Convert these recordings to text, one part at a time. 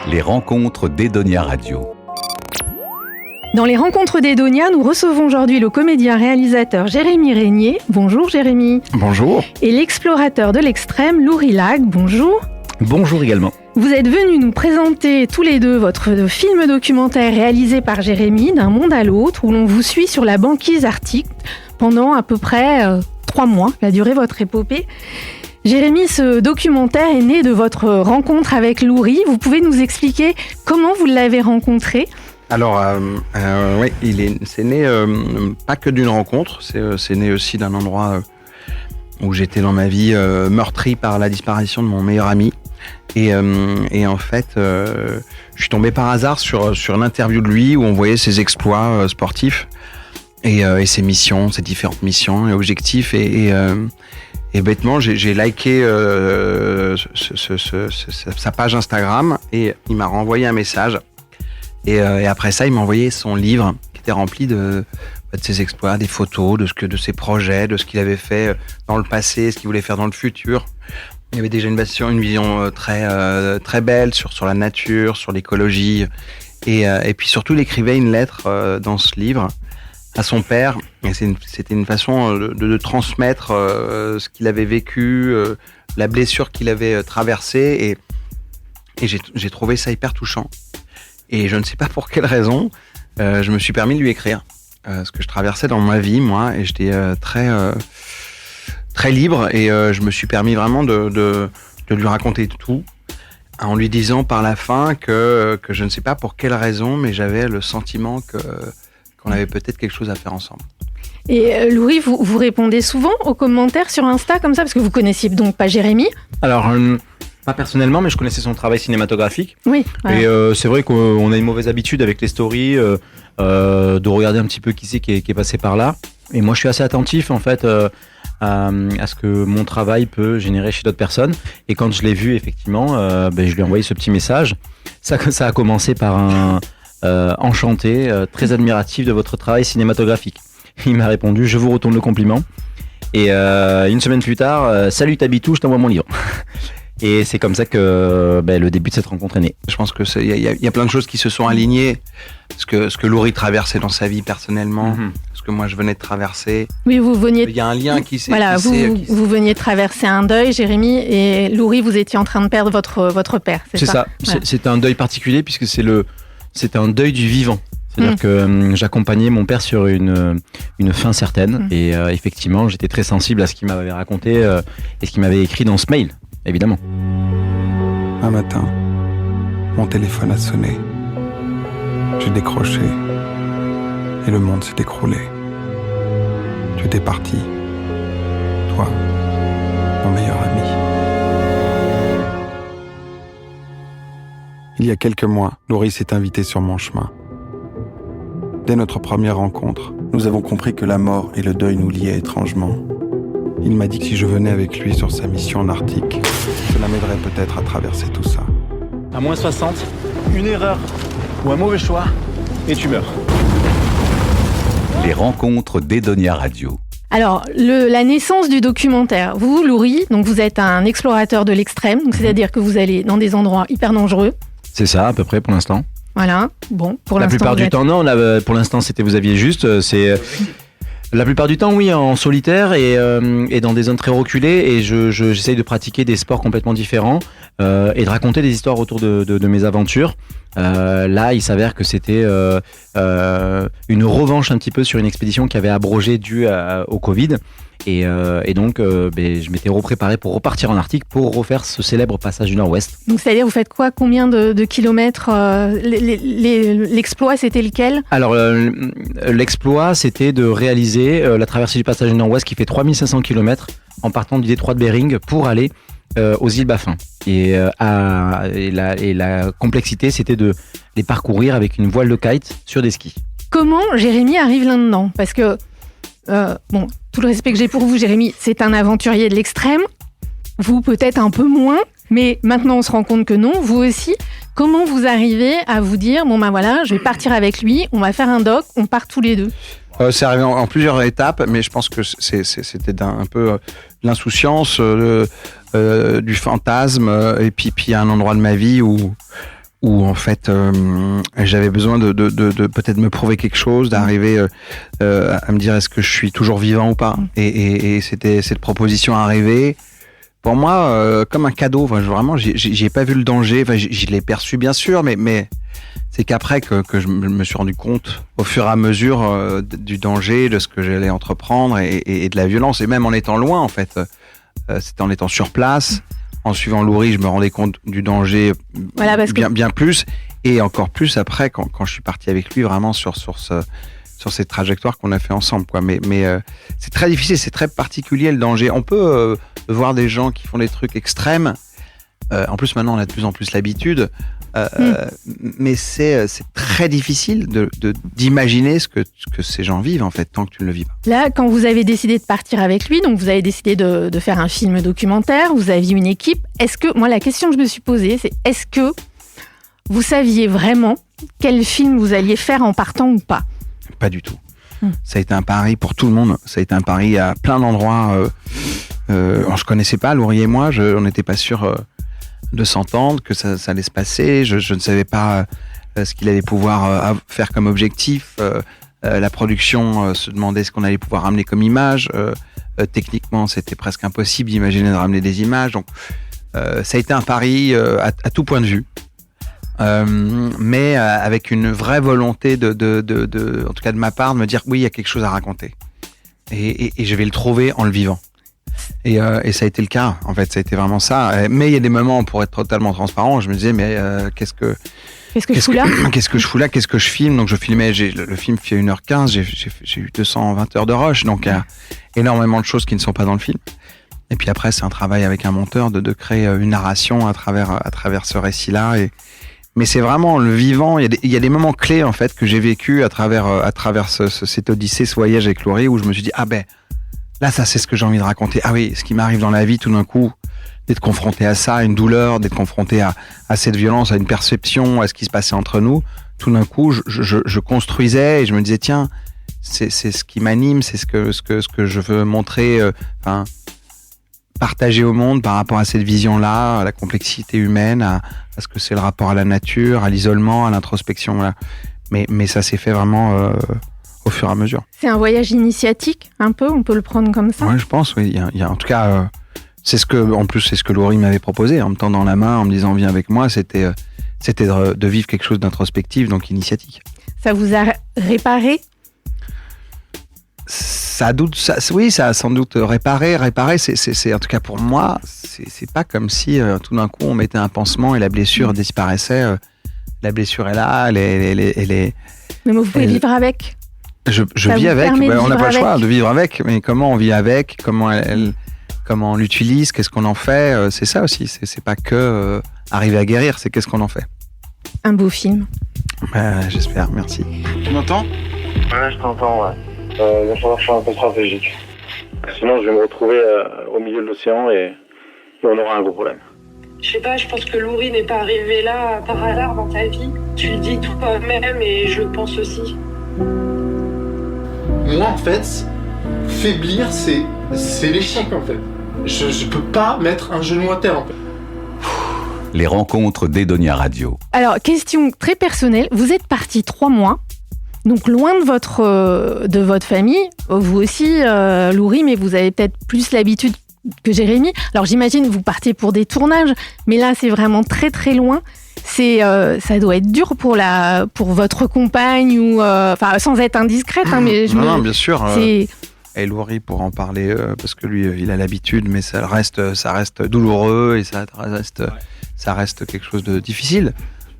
Les rencontres d'Edonia Radio. Dans les rencontres d'Edonia, nous recevons aujourd'hui le comédien-réalisateur Jérémy Régnier. Bonjour Jérémy. Bonjour. Et l'explorateur de l'extrême, Loury Lac. Bonjour. Bonjour également. Vous êtes venus nous présenter tous les deux votre film documentaire réalisé par Jérémy, D'un monde à l'autre, où l'on vous suit sur la banquise arctique pendant à peu près 3 mois, qu'a duré votre épopée. Jérémy, ce documentaire est né de votre rencontre avec Loury. Vous pouvez nous expliquer comment vous l'avez rencontré ? Alors, oui, c'est né pas que d'une rencontre, c'est né aussi d'un endroit où j'étais dans ma vie meurtri par la disparition de mon meilleur ami. Et en fait, je suis tombé par hasard sur l'interview de lui où on voyait ses exploits sportifs et ses missions, ses différentes missions et objectifs. Et bêtement, j'ai liké sa page Instagram et il m'a renvoyé un message. Et après ça, il m'a envoyé son livre qui était rempli de ses exploits, des photos, de ses projets, de ce qu'il avait fait dans le passé, ce qu'il voulait faire dans le futur. Il y avait déjà une vision très belle sur la nature, sur l'écologie. Et puis surtout, il écrivait une lettre dans ce livre à son père. Et c'était une façon de transmettre ce qu'il avait vécu, la blessure qu'il avait traversée. Et j'ai trouvé ça hyper touchant. Et je ne sais pas pour quelle raison, je me suis permis de lui écrire ce que je traversais dans ma vie, moi, et j'étais très libre, et je me suis permis vraiment de lui raconter tout, en lui disant par la fin que je ne sais pas pour quelle raison, mais j'avais le sentiment qu'on avait peut-être quelque chose à faire ensemble. Et Loury, vous répondez souvent aux commentaires sur Insta comme ça, parce que vous connaissiez donc pas Jérémy ? Alors, pas personnellement, mais je connaissais son travail cinématographique. Oui. Voilà. Et c'est vrai qu'on a une mauvaise habitude avec les stories de regarder un petit peu qui c'est qui est passé par là. Et moi, je suis assez attentif en fait à ce que mon travail peut générer chez d'autres personnes. Et quand je l'ai vu, effectivement, je lui ai envoyé ce petit message. Ça a commencé par un enchanté, très admiratif de votre travail cinématographique. Il m'a répondu, je vous retourne le compliment. Et une semaine plus tard, salut Tabitou, je t'envoie mon livre. Et c'est comme ça que le début de cette rencontre est né. Je pense que il y a plein de choses qui se sont alignées. Ce que Loury traversait dans sa vie personnellement, ce que moi je venais de traverser. Oui, vous veniez. Il y a un lien qui s'est. Voilà, vous veniez de traverser un deuil, Jérémy, et Loury, vous étiez en train de perdre votre père. C'est ça. Voilà. C'est un deuil particulier puisque c'est un deuil du vivant. C'est-à-dire que j'accompagnais mon père sur une fin certaine, et effectivement, j'étais très sensible à ce qu'il m'avait raconté et ce qu'il m'avait écrit dans ce mail. Évidemment. Un matin, mon téléphone a sonné. J'ai décroché et le monde s'est écroulé. Tu étais parti, toi, mon meilleur ami. Il y a quelques mois, Loury s'est invité sur mon chemin. Dès notre première rencontre, nous avons compris que la mort et le deuil nous liaient étrangement. Il m'a dit que si je venais avec lui sur sa mission en Arctique, cela m'aiderait peut-être à traverser tout ça. À moins 60, une erreur ou un mauvais choix, et tu meurs. Les rencontres d'Edonia Radio. Alors, la naissance du documentaire. Vous, Loury, donc vous êtes un explorateur de l'extrême, donc c'est-à-dire que vous allez dans des endroits hyper dangereux. C'est ça, à peu près, pour l'instant. Voilà, bon, pour la l'instant... plupart du temps, non. Là, pour l'instant, vous aviez juste... La plupart du temps, oui, en solitaire et dans des zones très reculées. Et j'essaye de pratiquer des sports complètement différents et de raconter des histoires autour de mes aventures. Là, il s'avère que c'était une revanche un petit peu sur une expédition qui avait abrogé dû au Covid. Et donc, je m'étais repréparé pour repartir en Arctique pour refaire ce célèbre passage du Nord-Ouest. Donc, c'est-à-dire, vous faites quoi ? Combien de kilomètres l'exploit, c'était lequel ? Alors, l'exploit, c'était de réaliser la traversée du passage du Nord-Ouest qui fait 3500 km en partant du détroit de Bering pour aller aux îles Baffin. Et la complexité, c'était de les parcourir avec une voile de kite sur des skis. Comment Jérémy arrive là-dedans ? Parce que, tout le respect que j'ai pour vous, Jérémy, c'est un aventurier de l'extrême. Vous, peut-être un peu moins, mais maintenant on se rend compte que non, vous aussi. Comment vous arrivez à vous dire, je vais partir avec lui, on va faire un doc, on part tous les deux ? C'est arrivé en plusieurs étapes, mais je pense que c'était un peu l'insouciance, du fantasme, et puis il y a un endroit de ma vie où en fait j'avais besoin de peut-être me prouver quelque chose, d'arriver à me dire est-ce que je suis toujours vivant ou pas, et c'était cette proposition arrivée pour moi comme un cadeau. Enfin, vraiment j'y ai pas vu le danger, enfin, je l'ai perçu bien sûr, mais c'est qu'après que je me suis rendu compte au fur et à mesure du danger, de ce que j'allais entreprendre, et de la violence, et même en étant loin en fait, c'était en étant sur place. En suivant Loury, je me rendais compte du danger bien plus, et encore plus après quand je suis parti avec lui vraiment sur cette trajectoire qu'on a fait ensemble, quoi. Mais c'est très difficile, c'est très particulier le danger. On peut voir des gens qui font des trucs extrêmes. En plus maintenant on a de plus en plus l'habitude, mais c'est très difficile d'imaginer ce que ces gens vivent en fait tant que tu ne le vis pas. Là, quand vous avez décidé de partir avec lui, donc vous avez décidé de faire un film documentaire, vous aviez une équipe. Moi, la question que je me suis posée, c'est est-ce que vous saviez vraiment quel film vous alliez faire en partant ou pas ? Pas du tout. Ça a été un pari pour tout le monde. Ça a été un pari à plein d'endroits. Je connaissais pas Loury et moi. On n'était pas sûr de s'entendre, que ça allait se passer. Je ne savais pas ce qu'il allait pouvoir faire comme objectif. La production se demandait ce qu'on allait pouvoir ramener comme image. Techniquement, c'était presque impossible d'imaginer de ramener des images. Donc, ça a été un pari à tout point de vue. Mais avec une vraie volonté en tout cas de ma part, de me dire oui, il y a quelque chose à raconter. Et je vais le trouver en le vivant. Et ça a été le cas, en fait, ça a été vraiment ça. Mais il y a des moments, pour être totalement transparent, je me disais, mais qu'est-ce que je fous là ? Qu'est-ce que je fous là ? Qu'est-ce que je filme ? Donc je filmais, le film fait 1h15, j'ai eu 220 heures de rush, donc il y a énormément de choses qui ne sont pas dans le film. Et puis après, c'est un travail avec un monteur de créer une narration à travers ce récit-là. Mais c'est vraiment le vivant. Il y a des moments clés, en fait, que j'ai vécu à travers cette odyssée, ce voyage avec Loury, où je me suis dit, ah ben, là, ça, c'est ce que j'ai envie de raconter. Ah oui, ce qui m'arrive dans la vie, tout d'un coup, d'être confronté à ça, à une douleur, d'être confronté à cette violence, à une perception, à ce qui se passait entre nous. Tout d'un coup, je construisais et je me disais, tiens, c'est ce qui m'anime, c'est ce que je veux montrer, partager au monde par rapport à cette vision-là, à la complexité humaine, à ce que c'est le rapport à la nature, à l'isolement, à l'introspection. Voilà. Mais ça s'est fait vraiment au fur et à mesure. C'est un voyage initiatique, un peu, on peut le prendre comme ça. Oui, je pense, oui. Il y a en tout cas, c'est ce que Loury m'avait proposé, en me tendant la main, en me disant viens avec moi, c'était de vivre quelque chose d'introspectif, donc initiatique. Ça vous a réparé ? Oui, ça a sans doute réparé. C'est en tout cas pour moi, c'est pas comme si tout d'un coup on mettait un pansement et la blessure disparaissait. La blessure est là, elle est. Mais vous pouvez vivre avec. Je vis avec. On n'a pas le choix de vivre avec. Mais comment on vit avec ? Comment on l'utilise ? Qu'est-ce qu'on en fait ? C'est ça aussi. C'est pas que arriver à guérir. C'est qu'est-ce qu'on en fait. Un beau film. J'espère. Merci. Tu m'entends ? Ouais, je t'entends. Ouais. Il va falloir que je sois un peu stratégique. Sinon, je vais me retrouver au milieu de l'océan et on aura un gros problème. Je sais pas, je pense que Loury n'est pas arrivé là par hasard dans ta vie. Tu le dis toi-même et je le pense aussi. Moi, en fait, faiblir, c'est l'échec, en fait. Je peux pas mettre un genou à terre, en fait. Les rencontres d'Edonia Radio. Alors, question très personnelle. Vous êtes parti 3 mois. Donc loin de votre famille, vous aussi, Loury, mais vous avez peut-être plus l'habitude que Jérémy. Alors j'imagine vous partez pour des tournages, mais là c'est vraiment très très loin. Ça doit être dur pour votre compagne ou sans être indiscrète, hein, mais non, bien sûr. Et Loury pour en parler parce que lui il a l'habitude, mais ça reste douloureux et ça reste quelque chose de difficile.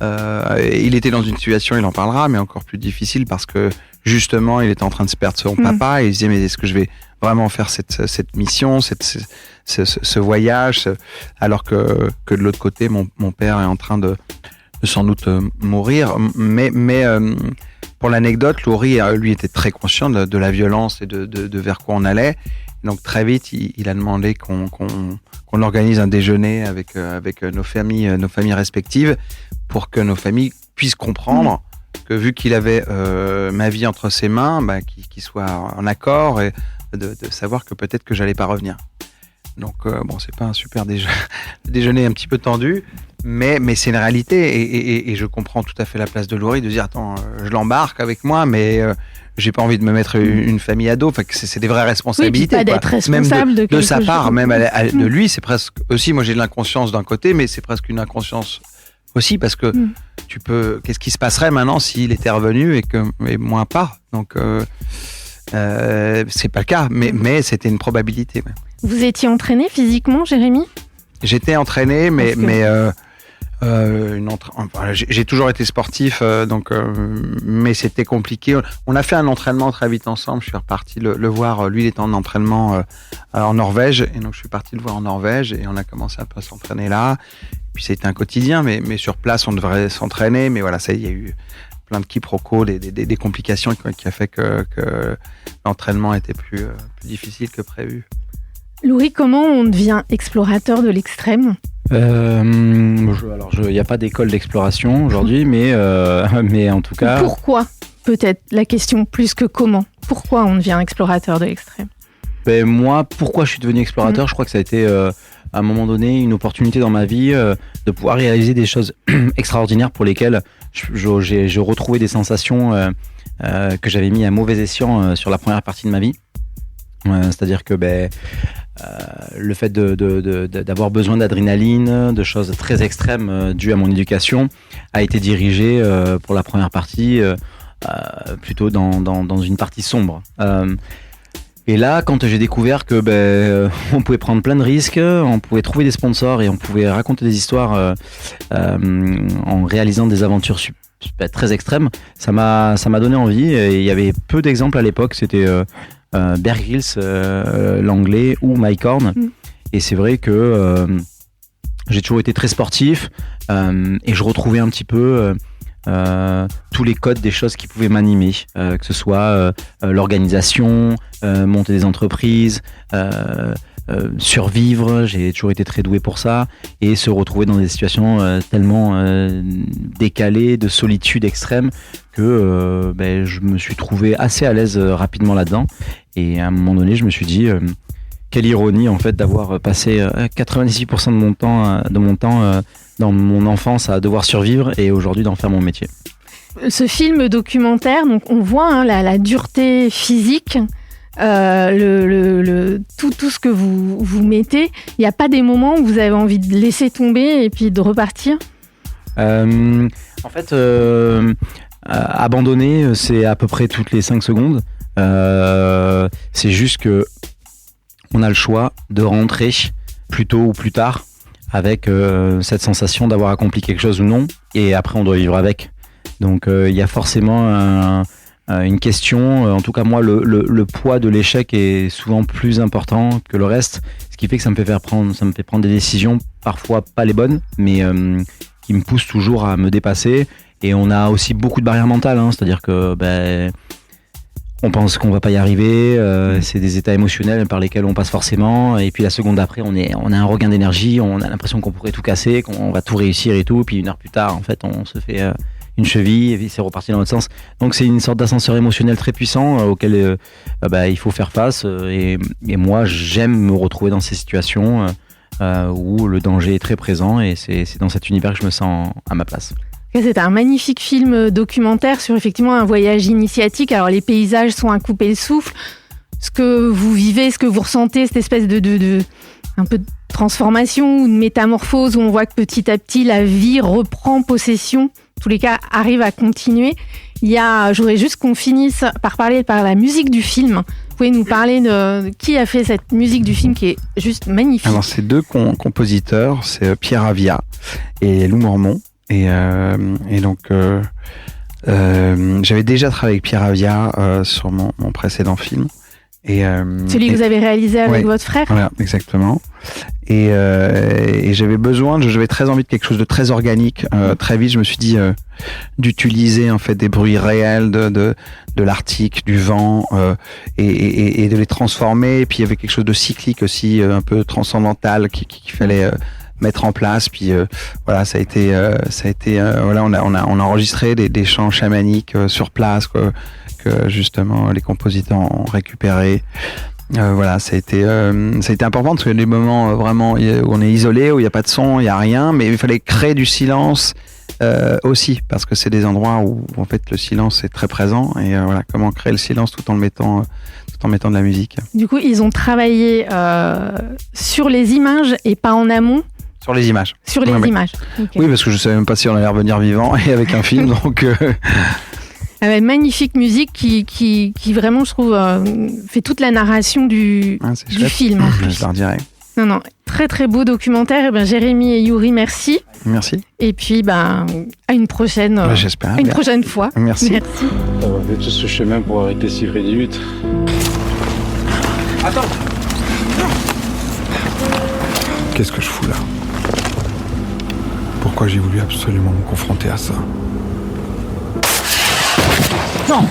Il était dans une situation, il en parlera, mais encore plus difficile parce que justement il était en train de se perdre son papa et il se disait mais est-ce que je vais vraiment faire cette mission, ce voyage, alors que de l'autre côté mon père est en train de sans doute mourir. Mais pour l'anecdote, Loury lui était très conscient de la violence et de vers quoi on allait. Donc très vite il a demandé qu'on organise un déjeuner avec nos familles respectives, pour que nos familles puissent comprendre que vu qu'il avait ma vie entre ses mains, qu'il soit en accord et de savoir que peut-être que j'allais pas revenir. Donc bon, c'est pas un super déjeuner un petit peu tendu, mais c'est une réalité et je comprends tout à fait la place de Laurie de dire attends, je l'embarque avec moi, mais j'ai pas envie de me mettre une famille à dos. Enfin, c'est des vraies responsabilités. Oui, pas d'être responsable même de sa quelque part, chose. même de lui, c'est presque aussi. Moi, j'ai de l'inconscience d'un côté, mais c'est presque une inconscience aussi parce que qu'est-ce qui se passerait maintenant s'il était revenu et moi pas. Donc c'est pas le cas, mais c'était une probabilité. Ouais. Vous étiez entraîné physiquement, Jérémy ? J'étais entraîné, j'ai toujours été sportif, mais c'était compliqué. On a fait un entraînement très vite ensemble. Je suis reparti le voir. Lui, il était en entraînement en Norvège, et donc je suis parti le voir en Norvège, et on a commencé un peu à s'entraîner là. Puis c'était un quotidien, mais sur place, on devrait s'entraîner. Mais voilà, ça, il y a eu plein de quiproquos, des complications qui a fait que l'entraînement était plus difficile que prévu. Laurie, comment on devient explorateur de l'extrême ? Il n'y a pas d'école d'exploration aujourd'hui, mais en tout cas... Pourquoi ? Peut-être la question plus que comment. Pourquoi on devient explorateur de l'extrême ? Moi, pourquoi je suis devenu explorateur ? Je crois que ça a été, à un moment donné, une opportunité dans ma vie de pouvoir réaliser des choses extraordinaires pour lesquelles j'ai retrouvé des sensations que j'avais mis à mauvais escient sur la première partie de ma vie. C'est-à-dire que le fait d'avoir besoin d'adrénaline, de choses très extrêmes dues à mon éducation, a été dirigé pour la première partie plutôt dans une partie sombre. Et là, quand j'ai découvert que on pouvait prendre plein de risques, on pouvait trouver des sponsors et on pouvait raconter des histoires en réalisant des aventures très extrêmes, ça m'a donné envie. Et il y avait peu d'exemples à l'époque. C'était Bear Grylls, l'anglais, ou Mike Horn. Et c'est vrai que j'ai toujours été très sportif et je retrouvais un petit peu tous les codes des choses qui pouvaient m'animer, que ce soit l'organisation, monter des entreprises, survivre. J'ai toujours été très doué pour ça, et se retrouver dans des situations tellement décalées, de solitude extrême, que je me suis trouvé assez à l'aise rapidement là-dedans. Et à un moment donné, je me suis dit quelle ironie en fait d'avoir passé 96% de mon temps dans mon enfance à devoir survivre, et aujourd'hui d'en faire mon métier. Ce film documentaire, donc on voit la dureté physique, tout ce que vous mettez. Il n'y a pas des moments où vous avez envie de laisser tomber et puis de repartir ? En fait, abandonner, c'est à peu près toutes les 5 secondes. C'est juste que on a le choix de rentrer plus tôt ou plus tard avec cette sensation d'avoir accompli quelque chose ou non, et après on doit vivre avec. Donc il y a forcément une question, en tout cas moi le poids de l'échec est souvent plus important que le reste, ce qui fait que ça me fait prendre des décisions parfois pas les bonnes, mais qui me poussent toujours à me dépasser. Et on a aussi beaucoup de barrières mentales, c'est-à-dire que on pense qu'on va pas y arriver, c'est des états émotionnels par lesquels on passe forcément, et puis la seconde d'après on a un regain d'énergie, on a l'impression qu'on pourrait tout casser, qu'on va tout réussir et tout, puis une heure plus tard en fait on se fait une cheville et c'est reparti dans l'autre sens. Donc c'est une sorte d'ascenseur émotionnel très puissant auquel il faut faire face, et moi j'aime me retrouver dans ces situations où le danger est très présent, et c'est dans cet univers que je me sens à ma place. C'est un magnifique film documentaire sur effectivement un voyage initiatique. Alors les paysages sont à couper le souffle. Ce que vous vivez, ce que vous ressentez, cette espèce de un peu de transformation ou de métamorphose où on voit que petit à petit la vie reprend possession. En tous les cas, arrive à continuer. Je voudrais juste qu'on finisse par parler par la musique du film. Vous pouvez nous parler de qui a fait cette musique du film qui est juste magnifique. Alors c'est 2 compositeurs, c'est Pierre Avia et Lou Mormont. Et donc j'avais déjà travaillé avec Pierre Avia sur mon précédent film. Celui que vous avez réalisé avec votre frère. Voilà, exactement. Et j'avais très envie de quelque chose de très organique. Très vite, je me suis dit d'utiliser en fait des bruits réels de l'Arctique, du vent, et de les transformer. Et puis il y avait quelque chose de cyclique aussi, un peu transcendantal qu'il fallait mettre en place. Puis voilà, ça a été voilà, on a enregistré des chants chamaniques sur place, que justement les compositeurs ont récupéré. Voilà, ça a été important parce que des moments vraiment où on est isolé, où il n'y a pas de son, il n'y a rien, mais il fallait créer du silence aussi, parce que c'est des endroits où en fait le silence est très présent, et voilà, comment créer le silence tout en mettant de la musique. Du coup, ils ont travaillé sur les images et pas en amont. Sur les images. Sur les images. Okay. Oui, parce que je ne savais même pas si on allait revenir vivant et avec un film, donc... magnifique musique qui vraiment, je trouve, fait toute la narration du film. En plus. Je leur dirai. Non, très très beau documentaire. Jérémy et Yuri, merci. Merci. Et puis, à une prochaine, j'espère. Une prochaine fois. Merci. Ça va fait tout ce chemin pour arrêter si près du but. Attends. Qu'est-ce que je fous là? Pourquoi j'ai voulu absolument me confronter à ça? Non!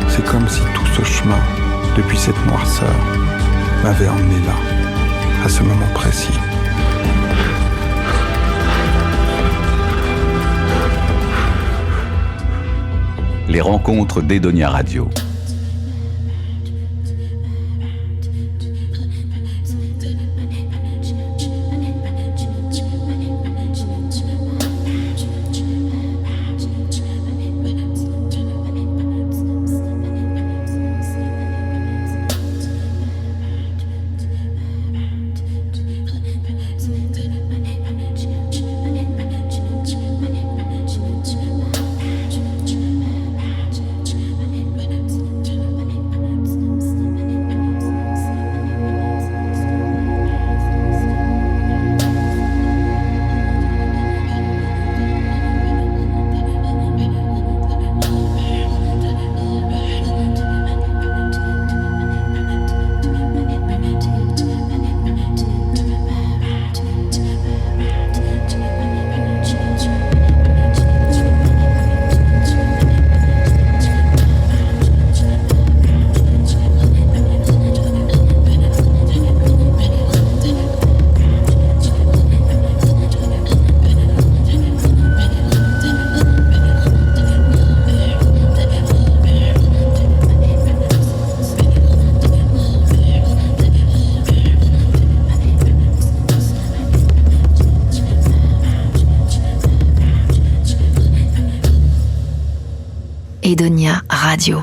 C'est comme si tout ce chemin, depuis cette noirceur, m'avait emmené là, à ce moment précis. Les rencontres d'Edonia Radio. Edonia Radio.